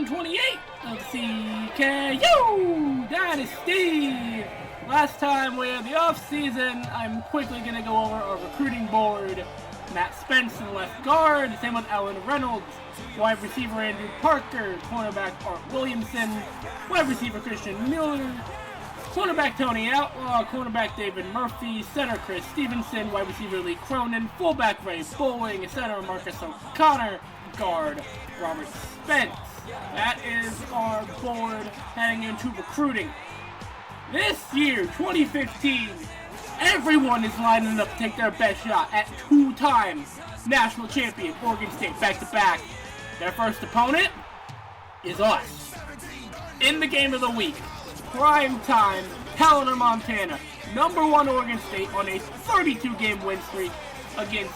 round 28 of CKU Dynasty. Last time we had the off-season, I'm quickly going to go over our recruiting board. Matt Spence in left guard, same with Alan Reynolds. Wide receiver Andrew Parker, cornerback Art Williamson, wide receiver Christian Miller, cornerback Tony Outlaw, cornerback David Murphy, center Chris Stevenson, wide receiver Lee Cronin, fullback Ray Bowling, center Marcus O'Connor, guard Robert Spence. That is our board heading into recruiting. This year, 2015, everyone is lining up to take their best shot at two-time national champion Oregon State back-to-back. Their first opponent is us. In the game of the week, Primetime, Helena, Montana, #1 Oregon State on a 32-game win streak against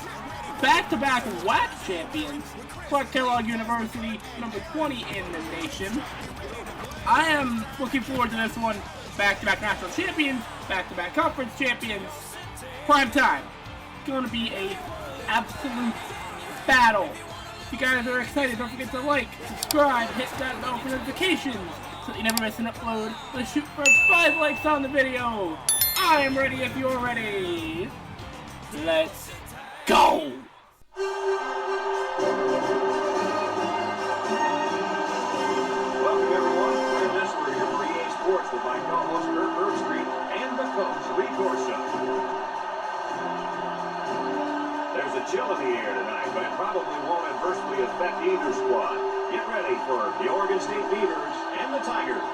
back-to-back WAC champions, Clark Kellogg University, number 20 in the nation. I am looking forward to this one. Back-to-back national champions, back-to-back conference champions. Primetime. Going to be a absolute battle. If you guys are excited, don't forget to like, subscribe, hit that bell for notifications so that you never miss an upload. Let's shoot for 5 likes on the video. I am ready if you're ready. Let's go! Welcome everyone. We're this for here for EA Sports with my co-host Kurt Herbstreit and the coach Lee Corso. There's a chill in the air tonight, but it probably won't adversely affect either squad. Get ready for the Oregon State Beavers and the Tigers.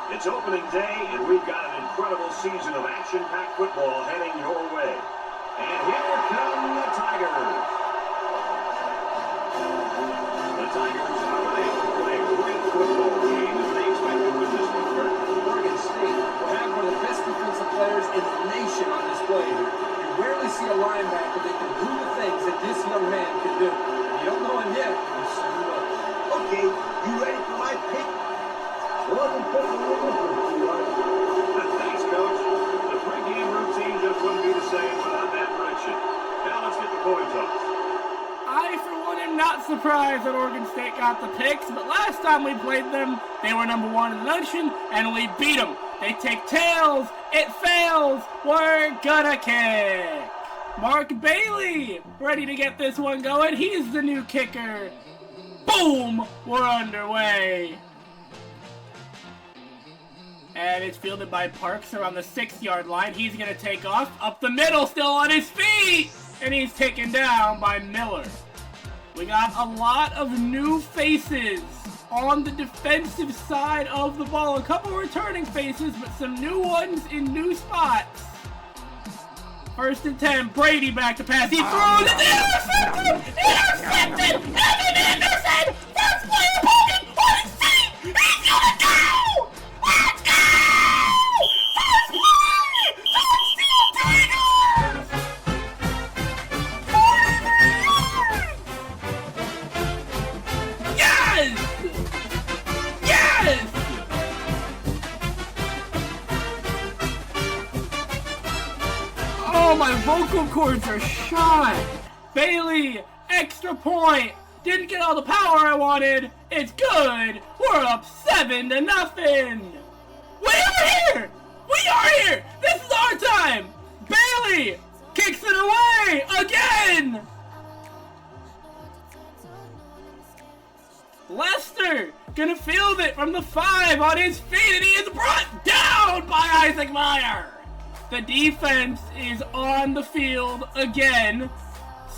It's opening day, and we've got an incredible season of action-packed football heading your way. And here come the Tigers. The Tigers are ready to play a great football game, and they expect to win this one, Kurt. Oregon State will have one of the best defensive players in the nation on display here. You rarely see a linebacker that can do the things that this young man can do. If you don't know him yet, you soon will. Okay, you ready for my pick? Thanks, Coach. The pregame routine just wouldn't be the same without that prediction. Now let's get the coin toss. I, for one, am not surprised that Oregon State got the picks, but last time we played them, they were #1 in the nation, and we beat them. They take tails, it fails, we're gonna kick. Mark Bailey, ready to get this one going. He's the new kicker. Boom, we're underway. And it's fielded by Parks around the 6-yard line. He's gonna take off, up the middle, still on his feet, and he's taken down by Miller. We got a lot of new faces on the defensive side of the ball. A couple returning faces, but some new ones in new spots. 1st and 10, Brady back to pass. He throws it, intercepted! Intercepted! Evan Anderson! First player poking on his feet! He's gonna go! Let's go! First play! Touchdown Tigers! 43 yards! Yes! Yes! Oh, my vocal cords are shot. Bailey, extra point. Didn't get all the power I wanted. It's good. We're up 7-0. We are here. We are here. This is our time. Bailey kicks it away again. Lester gonna field it from the 5 on his feet, and he is brought down by Isaac Meyer. The defense is on the field again.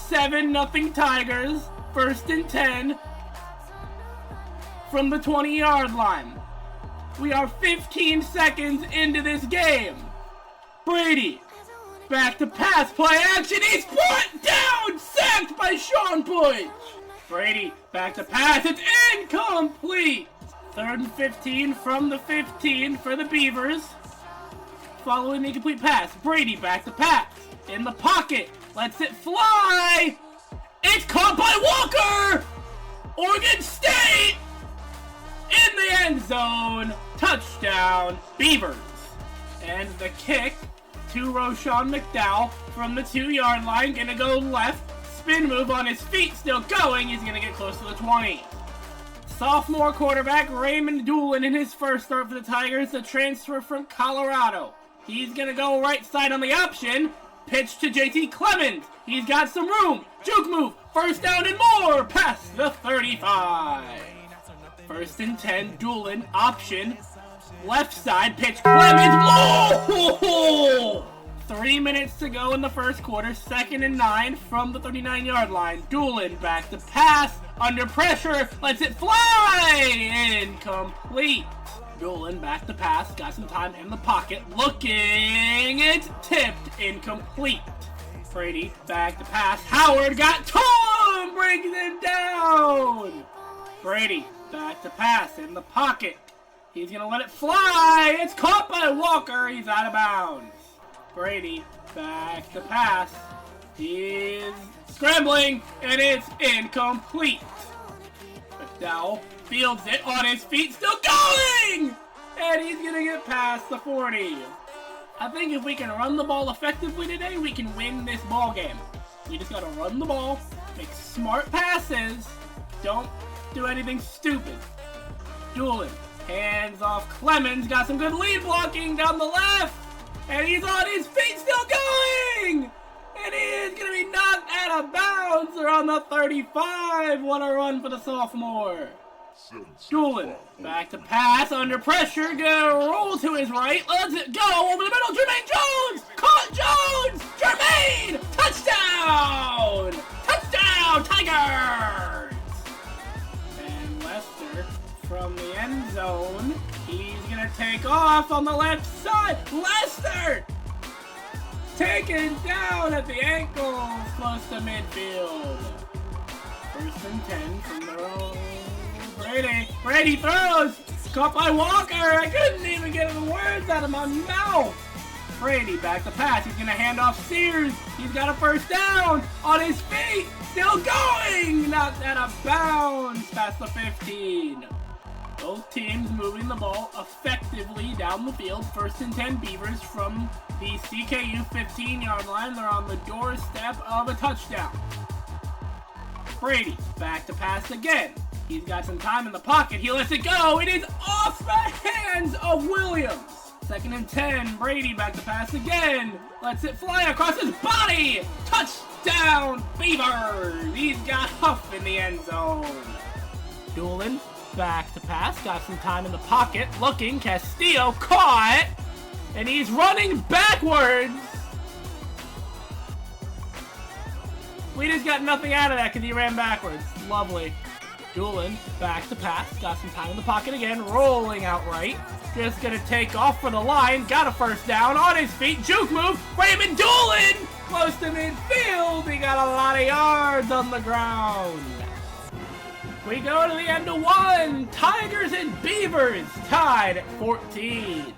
7-0 Tigers. 1st and 10 from the 20-yard line. We are 15 seconds into this game. Brady, back to pass, play action. He's brought down, sacked by Sean Puig. Brady, back to pass. It's incomplete. 3rd and 15 from the 15 for the Beavers. Following the incomplete pass, Brady back to pass. In the pocket, lets it fly. It's caught by Walker! Oregon State! In the end zone. Touchdown, Beavers. And the kick to Roshan McDowell from the 2-yard line. Gonna go left. spin move on his feet, still going. He's going to get close to the 20. Sophomore quarterback Raymond Doolin in his first start for the Tigers, the transfer from Colorado. He's going to go right side on the option. Pitch to JT Clemens. He's got some room. Juke move. First down and more. Past the 35. First and 10. Doolin. Option. Left side. Pitch. Clemens. Oh! 3 minutes to go in the first quarter. 2nd and 9 from the 39-yard line. Doolin back to pass. Under pressure. Lets it fly. Incomplete. Doolin back to pass. Got some time in the pocket. Looking. It's tipped. Incomplete. Brady back to pass. Howard got torn. Brings it down. Brady back to pass in the pocket. He's going to let it fly. It's caught by Walker. He's out of bounds. Brady back to pass. He's scrambling, and it's incomplete. McDowell fields it on his feet, still going! And he's going to get past the 40. I think if we can run the ball effectively today, we can win this ball game. We just got to run the ball, make smart passes, don't do anything stupid. Doolin, hands off Clemens, got some good lead blocking down the left, and he's on his feet, still going! And he is going to be knocked out of bounds around the 35. What a run for the sophomore. Doolin, back to pass, under pressure, gonna roll to his right, lets it go, over the middle, Jermaine Jones! Caught Jones! Jermaine! Touchdown! Touchdown, Tigers! And Lester from the end zone, he's gonna take off on the left side, Lester! Taken down at the ankles, close to midfield. First and 10 from their own. Brady throws! Caught by Walker! I couldn't even get the words out of my mouth! Brady back to pass. He's going to hand off Sears. He's got a first down on his feet. Still going! Knocked out of bounds past the 15. Both teams moving the ball effectively down the field. First and 10 Beavers from the CKU 15-yard line. They're on the doorstep of a touchdown. Brady back to pass again. He's got some time in the pocket. He lets it go. It is off the hands of Williams. 2nd and 10. Brady back to pass again. Lets it fly across his body. Touchdown, Beavers. He's got Huff in the end zone. Doolin back to pass. Got some time in the pocket. Looking. Castillo caught. And he's running backwards. We just got nothing out of that because he ran backwards. Lovely. Doolin back to pass. Got some time in the pocket again. Rolling out right. Just going to take off for the line. Got a first down on his feet. Juke move. Raymond Doolin close to midfield. He got a lot of yards on the ground. We go to the end of one. Tigers and Beavers tied at 14.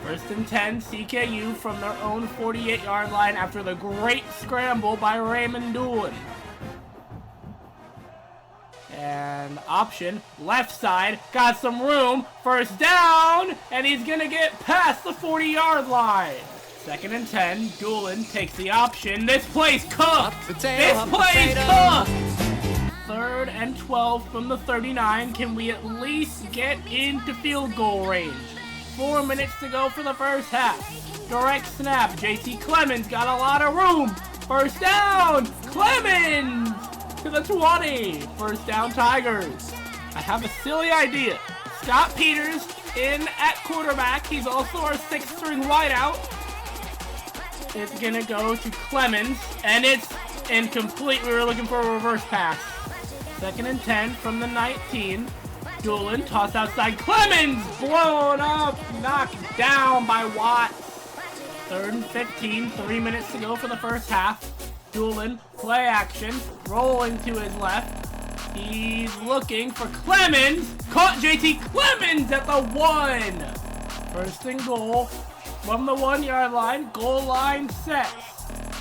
First and 10, CKU from their own 48-yard line after the great scramble by Raymond Doolin. And option, left side, got some room, first down, and he's going to get past the 40-yard line. 2nd and 10, Doolin takes the option. This play's cooked! This play's cooked! 3rd and 12 from the 39. Can we at least get into field goal range? 4 minutes to go for the first half. Direct snap. JT Clemens got a lot of room. First down. Clemens to the 20. First down, Tigers. I have a silly idea. Scott Peters in at quarterback. He's also our 6th-string wideout. It's going to go to Clemens, and it's incomplete. We were looking for a reverse pass. 2nd and 10 from the 19. Doolin, toss outside, Clemens, blown up, knocked down by Watts. 3rd and 15, 3 minutes to go for the first half. Doolin, play action, rolling to his left. He's looking for Clemens, caught JT Clemens at the 1. 1st and goal from the 1-yard line, goal line set.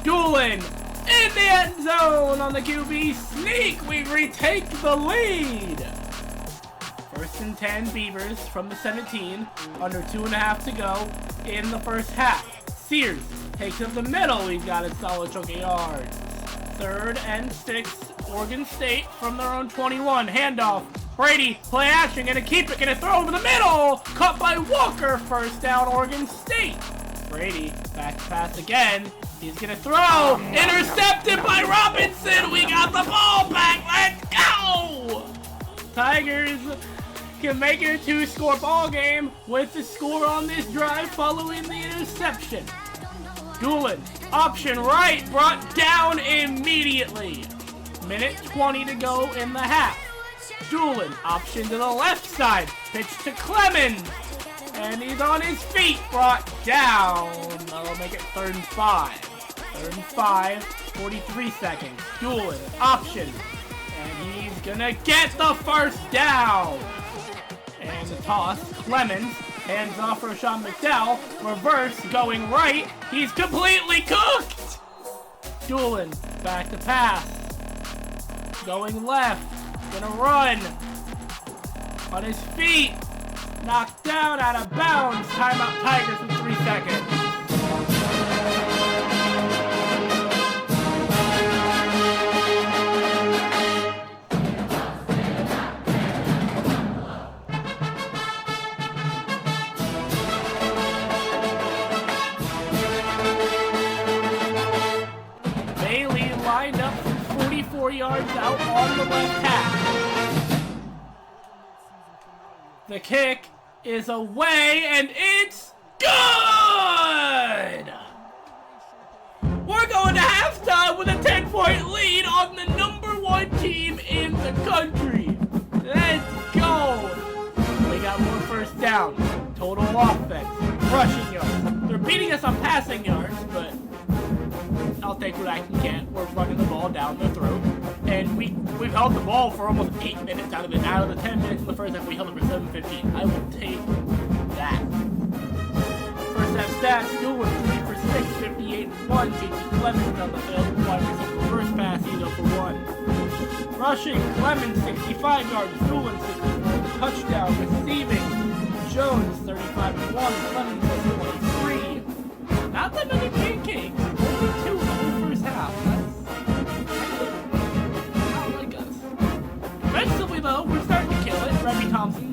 Doolin in the end zone on the QB sneak. We retake the lead. 1st and 10 Beavers from the 17, under 2.5 to go in the first half. Sears Takes up the middle. He's got a solid chunk of yards. 3rd and 6. Oregon State from their own 21. Handoff. Brady, play action, gonna keep it, gonna throw over the middle. Caught by Walker. 1st down, Oregon State. Brady, back to pass again. He's gonna throw. Intercepted by Robinson. We got the ball back. Let's go! Tigers can make it a 2-score ball game with the score on this drive following the interception. Doolin, option right, brought down immediately. Minute 20 to go in the half. Doolin, option to the left side, pitch to Clemens, and he's on his feet, brought down. That'll make it 3rd and 5. 3rd and 5, 43 seconds. Doolin, option, and he's gonna get the 1st down. And the toss, Clemens, hands off for Sean McDowell, reverse, going right, he's completely cooked! Doolin, back to pass, going left, gonna run, on his feet, knocked down, out of bounds, timeout Tigers in 3 seconds. Lined up from 44 yards out on the left half. The kick is away and it's good! We're going to halftime with a 10-point lead on the #1 team in the country. Let's go! They got more 1st down, total offense, rushing yards. They're beating us on passing yards, but I'll take what I can get. We're running the ball down their throat. And we've held the ball for almost 8 minutes out of the 10 minutes in the first half. We held it for 7:15. I will take that. First half stats, Doolin 3 for 6, 58-1. JT Clemens on the field, wide receiver first pass, he's 0 for 1. Rushing, Clemens 65 yards, Doolin 64, touchdown. Receiving, Jones 35-1, Clemens 23. Not that many pancakes. Only 2 in the whole first half. That's not like us. Defensively, though, we're starting to kill it. Remy Thompson,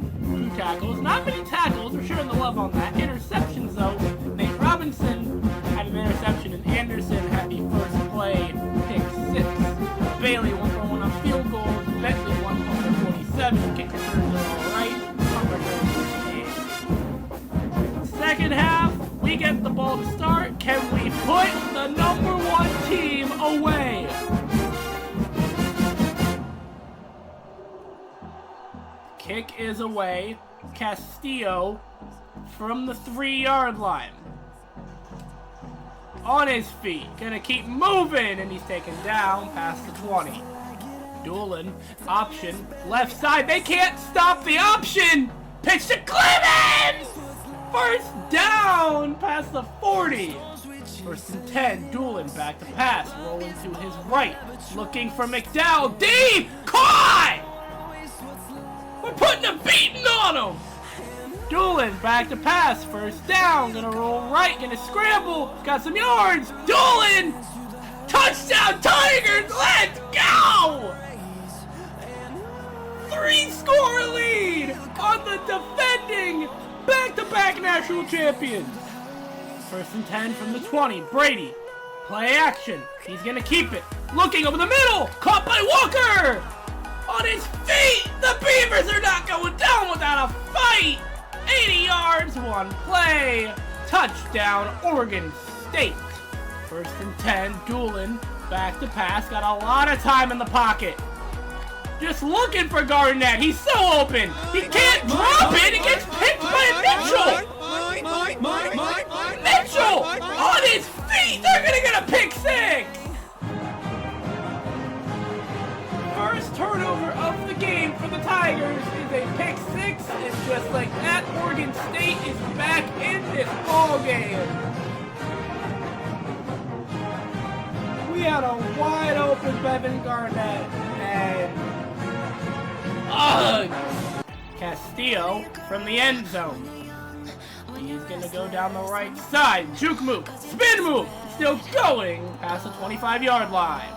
2 tackles. Not many tackles. We're sharing the love on that. Interceptions, though. Nate Robinson had an interception, and Anderson had the first play, pick 6. Bailey 1 for 1 on field goal. Bentley 1 for 47. Kick returns are all right. Second half, we get the ball to start. Can we put the #1 team away? Kick is away. Castillo from the 3-yard line. On his feet, gonna keep moving, and he's taken down past the 20. Doolin, option, left side. They can't stop the option. Pitch to Clemens! 1st down past the 40. 1st and 10. Doolin back to pass. Rolling to his right. Looking for McDowell. Deep! Caught! We're putting a beating on him! Doolin back to pass. 1st down. Gonna roll right. Gonna scramble. Got some yards. Doolin! Touchdown Tigers! Let's go! 3-score lead on the defending back-to-back national champions. 1st and 10 from the 20. Brady, play action. He's gonna keep it. Looking over the middle. Caught by Walker. On his feet. The Beavers are not going down without a fight. 80 yards, 1 play. Touchdown, Oregon State. 1st and 10. Doolin, back to pass. Got a lot of time in the pocket. Just looking for Garnett. He's so open. He can't drop it. He gets picked by Mitchell. Mitchell on his feet. They're going to get a pick 6. First turnover of the game for the Tigers is a pick 6. And just like that, Oregon State is back in this ball game. We had a wide open Bevan Garnett and Castillo from the end zone. He's gonna go down the right side. Juke move. Spin move. Still going past the 25-yard line.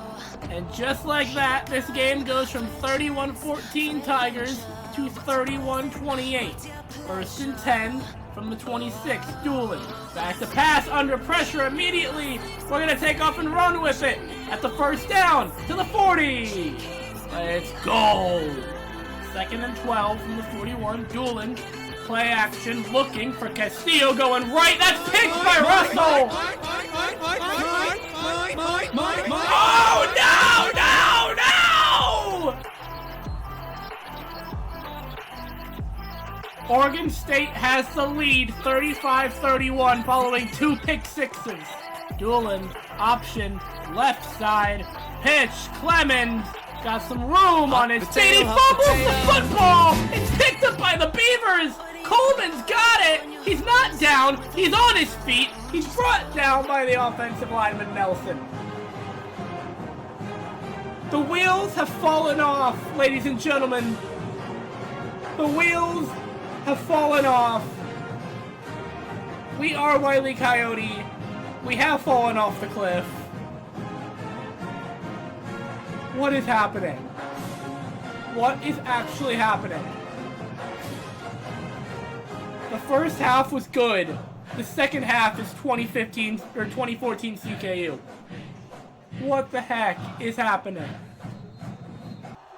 And just like that, this game goes from 31-14 Tigers to 31-28. First and 10 from the 26. Doolin. Back to pass under pressure immediately. We're gonna take off and run with it. At the first down to the 40. Let's go. Second and 12 from the 41. Doolin. Play action, looking for Castillo, going right. That's picked by Russell. Oh, no! Oregon State has the lead, 35-31, following 2 pick sixes. Doolin, option, left side, pitch, Clemens. Got some room on his feet. He fumbles the football. It's picked up by the Beavers. Coleman's got it. He's not down. He's on his feet. He's brought down by the offensive lineman Nelson. The wheels have fallen off, ladies and gentlemen. The wheels have fallen off. We are Wile E. Coyote. We have fallen off the cliff. What is happening? What is actually happening? The first half was good. The second half is 2015 or 2014 CKU. What the heck is happening?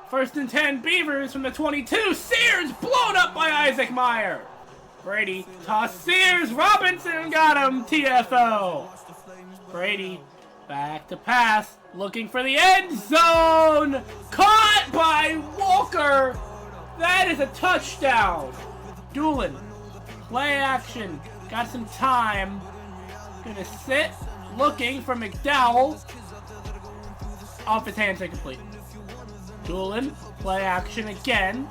First and 10 Beavers from the 22. Sears blown up by Isaac Meyer. Brady tossed Sears. Robinson got him. TFO. Brady back to pass. Looking for the end zone. Caught by Walker. That is a touchdown. Doolin. Play action. Got some time. Gonna sit. Looking for McDowell. Off his hands, incomplete. Doolin. Play action again.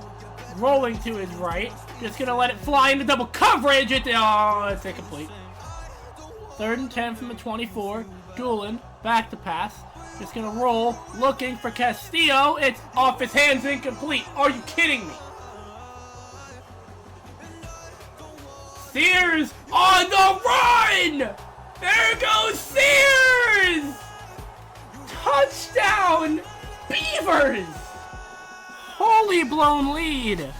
Rolling to his right. Just gonna let it fly into double coverage. It's incomplete. Third and 10 from the 24. Doolin. Back to pass. Just gonna roll. Looking for Castillo. It's off his hands, incomplete. Are you kidding me? Sears on the run! There goes Sears! Touchdown, Beavers! Holy blown lead.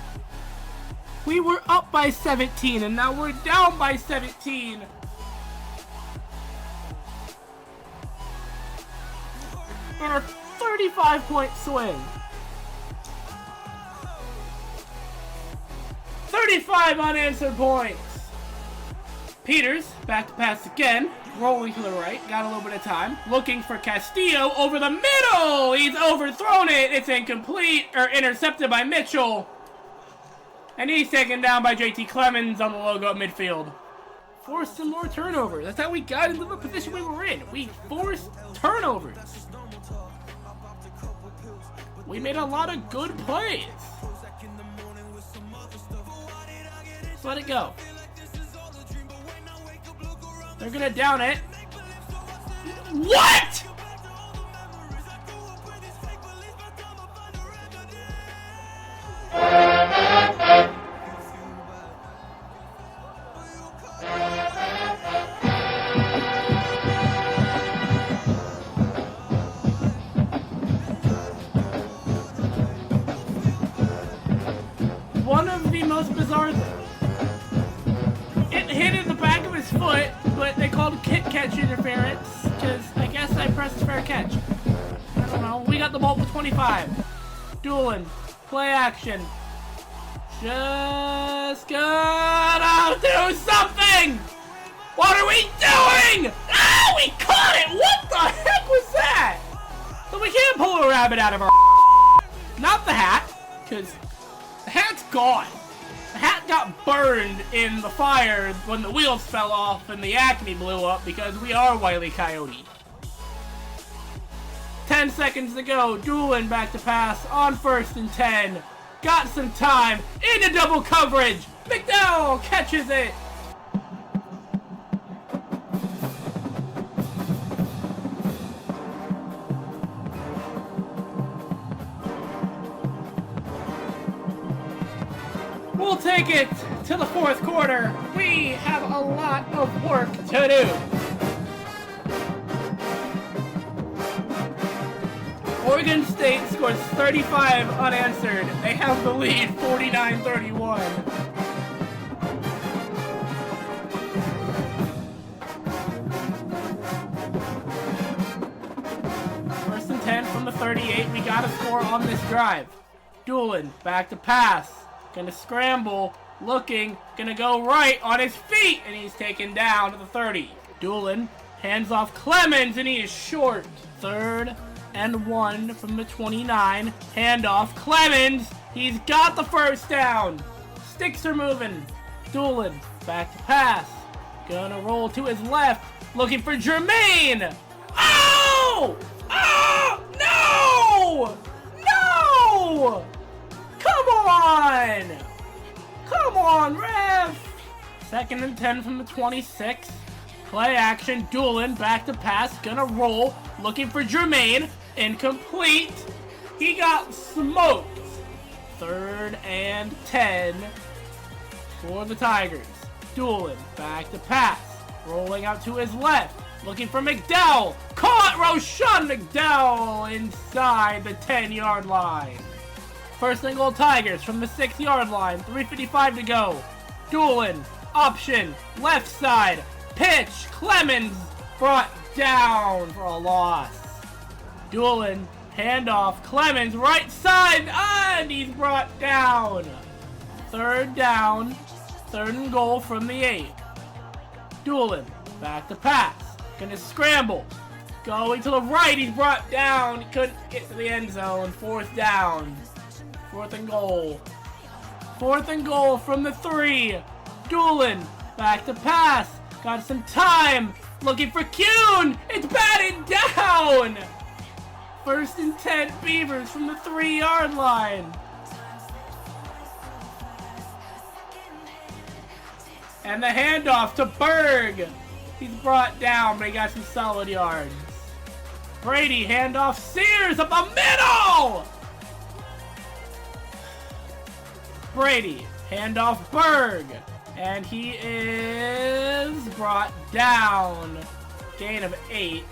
We were up by 17 and now we're down by 17. And a 35-point swing. 35 unanswered points. Peters, back to pass again, rolling to the right, got a little bit of time, looking for Castillo over the middle! He's overthrown it, it's incomplete, or intercepted by Mitchell. And he's taken down by JT Clemens on the logo at midfield. Forced some more turnovers. That's how we got into the position we were in. We forced turnovers. We made a lot of good plays. Let's let it go. They're gonna down it. What?! One of the most bizarre things. It hit in the back of his foot, but they called kick catch interference, because I guess I pressed fair catch. I don't know. We got the ball with 25. Doolin. Play action. Just gotta do something! What are we doing? Ah, we caught it! What the heck was that? So we can't pull a rabbit out of our Not the hat, because the hat's gone. The hat got burned in the fire when the wheels fell off and the Acme blew up because we are Wile E. Coyote. 10 seconds to go. Doolin back to pass on first and 10. Got some time. Into double coverage. McDowell catches it. We'll take it to the fourth quarter. We have a lot of work to do. Oregon State scores 35 unanswered. They have the lead 49-31. First and 10 from the 38. We got a score on this drive. Doolin, back to pass. Gonna scramble, looking, gonna go right on his feet, and he's taken down to the 30. Doolin hands off Clemens, and he is short. 3rd and 1 from the 29. Handoff, Clemens, he's got the first down. Sticks are moving. Doolin, back to pass. Gonna roll to his left, looking for Jermaine. Oh! Oh! No! No! Come on! Come on, ref! 2nd and 10 from the 26. Play action, Doolin, back to pass, gonna roll, looking for Jermaine, incomplete. He got smoked. 3rd and 10 for the Tigers. Doolin, back to pass, rolling out to his left, looking for McDowell. Caught Roshan McDowell inside the 10-yard line. 1st and goal Tigers from the 6-yard line. 3:55 to go. Doolin, option, left side, pitch, Clemens brought down for a loss. Doolin, handoff, Clemens, right side, and he's brought down. 3rd down, 3rd and goal from the 8. Doolin, back to pass, gonna scramble. Going to the right, he's brought down, couldn't get to the end zone. 4th down. 4th and goal. 4th and goal from the 3. Doolin, back to pass. Got some time. Looking for Kuhn. It's batted down. 1st and 10 Beavers from the 3-yard line. And the handoff to Berg. He's brought down, but he got some solid yards. Brady, handoff, Sears up the middle! Brady, handoff Berg, and he is brought down. Gain of 8.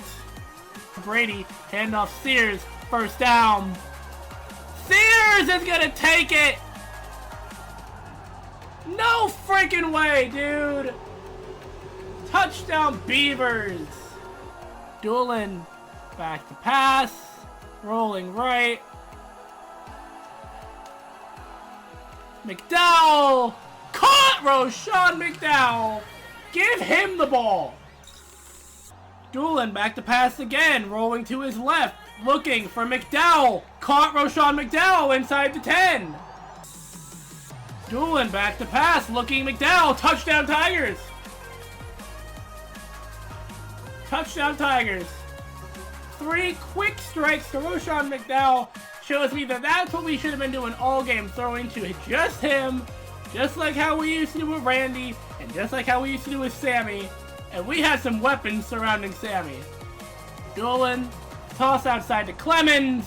Brady, handoff Sears, 1st down. Sears is gonna take it! No freaking way, dude! Touchdown Beavers! Doolin, back to pass, rolling right. McDowell! Caught Roshan McDowell! Give him the ball! Doolin back to pass again, rolling to his left, looking for McDowell. Caught Roshan McDowell inside the 10. Doolin back to pass, looking McDowell. Touchdown Tigers! Touchdown Tigers. 3 quick strikes to Roshan McDowell. Shows me that that's what we should have been doing all game, throwing to just him, just like how we used to do with Randy, and just like how we used to do with Sammy. And we had some weapons surrounding Sammy. Doolin, toss outside to Clemens.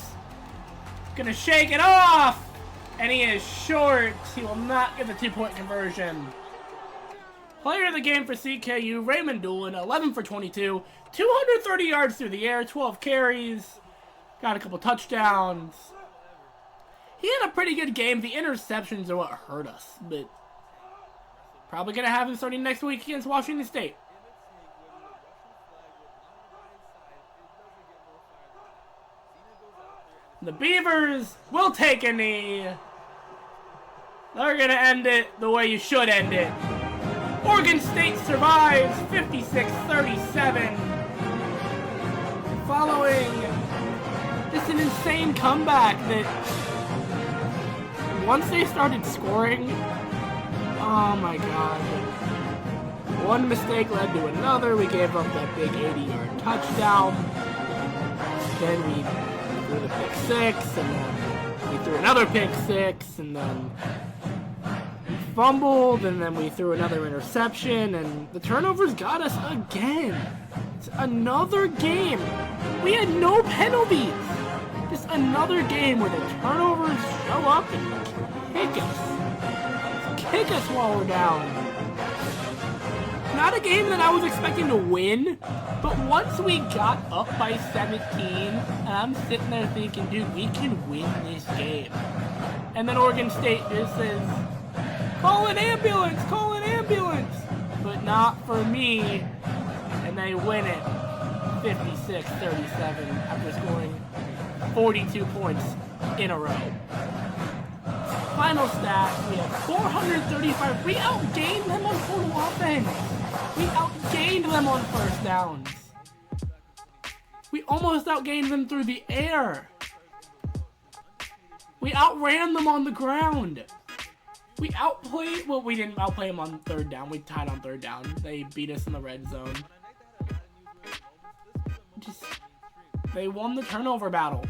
Gonna shake it off, and he is short. He will not get the 2-point conversion. Player of the game for CKU, Raymond Doolin, 11 for 22, 230 yards through the air, 12 carries. Got a couple touchdowns. He had a pretty good game. The interceptions are what hurt us, but probably going to have him starting next week against Washington State. The Beavers will take a knee. They're going to end it the way you should end it. Oregon State survives 56-37. Following just an insane comeback that once they started scoring, oh my god. One mistake led to another. We gave up that big 80-yard touchdown. Then we threw the pick 6, and then we threw another pick 6, and then we fumbled, and then we threw another interception, and the turnovers got us again. It's another game. We had no penalties. Just another game where the turnovers show up and kick us. It's kick us while we're down. Not a game that I was expecting to win, but once we got up by 17, and I'm sitting there thinking, dude, we can win this game. And then Oregon State just says, call an ambulance, call an ambulance. But not for me. And they win it 56-37 after scoring 42 points in a row. Final stats, we have 435. We outgained them on total offense. We outgained them on first downs. We almost outgained them through the air. We outran them on the ground. We outplayed, well, we didn't outplay them on third down. We tied on third down. They beat us in the red zone. They won the turnover battle.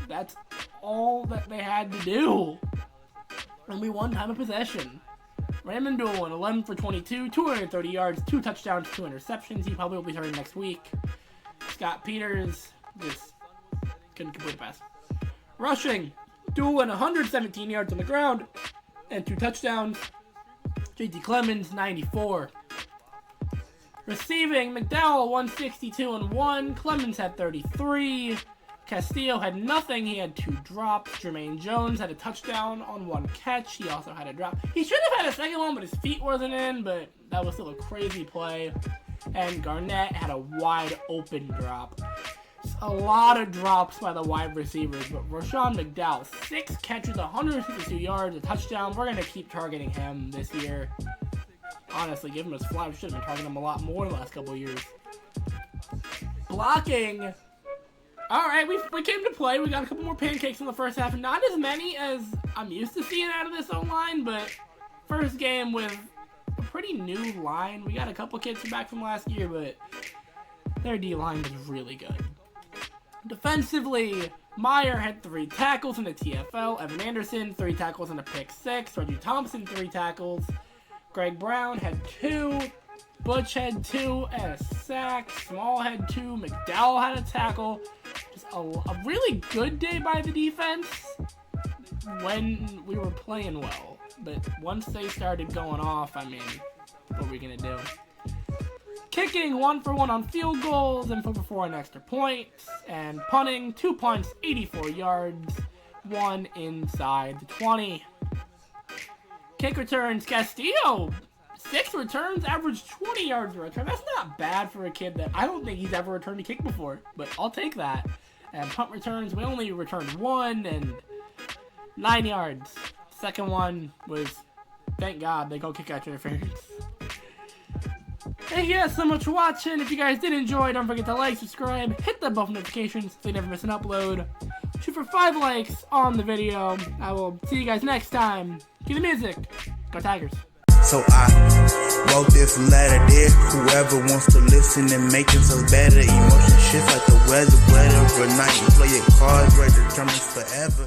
That's all that they had to do. And we won time of possession. Raymond Doolin, 11 for 22, 230 yards, 2 touchdowns, 2 interceptions. He probably will be starting next week. Scott Peters just couldn't complete a pass. Rushing, Doolin, 117 yards on the ground and 2 touchdowns. JT Clemens, 94. Receiving, McDowell, 162 and 1. Clemens had 33. Castillo had nothing. He had 2 drops. Jermaine Jones had a touchdown on 1 catch. He also had a drop. He should have had a second one, but his feet wasn't in, but that was still a crazy play. And Garnett had a wide open drop. A lot of drops by the wide receivers, but Rashawn McDowell, 6 catches, 162 yards, a touchdown. We're going to keep targeting him this year. Honestly, give him his fly. We should have been targeting him a lot more in the last couple of years. Blocking. Alright, we came to play. We got a couple more pancakes in the first half. Not as many as I'm used to seeing out of this O-line, but first game with a pretty new line. We got a couple kids back from last year, but their D-line was really good. Defensively, Meyer had 3 tackles in the TFL. Evan Anderson, 3 tackles and a pick 6. Reggie Thompson, 3 tackles. Greg Brown had 2. Butch had 2 and a sack. Small had 2. McDowell had a tackle. Just a really good day by the defense when we were playing well. But once they started going off, I mean, what are we going to do? Kicking, 1 for 1 on field goals and 4 for 4 on extra points. And punting, 2 punts, 84 yards, 1 inside the 20. Kick returns, Castillo, 6 returns, averaged 20 yards a return. That's not bad for a kid that I don't think he's ever returned a kick before, but I'll take that. And punt returns, we only returned 1 and 9 yards. Second one was, thank God, they go kick out interference. Thank you guys so much for watching. If you guys did enjoy, don't forget to like, subscribe, hit the bell for notifications so you never miss an upload. Shoot for 5 likes on the video. I will see you guys next time. Cue the music. Go Tigers. So I wrote this letter, dear whoever wants to listen and make it so better. Emotion shifts like the weather, whatever night. You play your cards right, determines forever.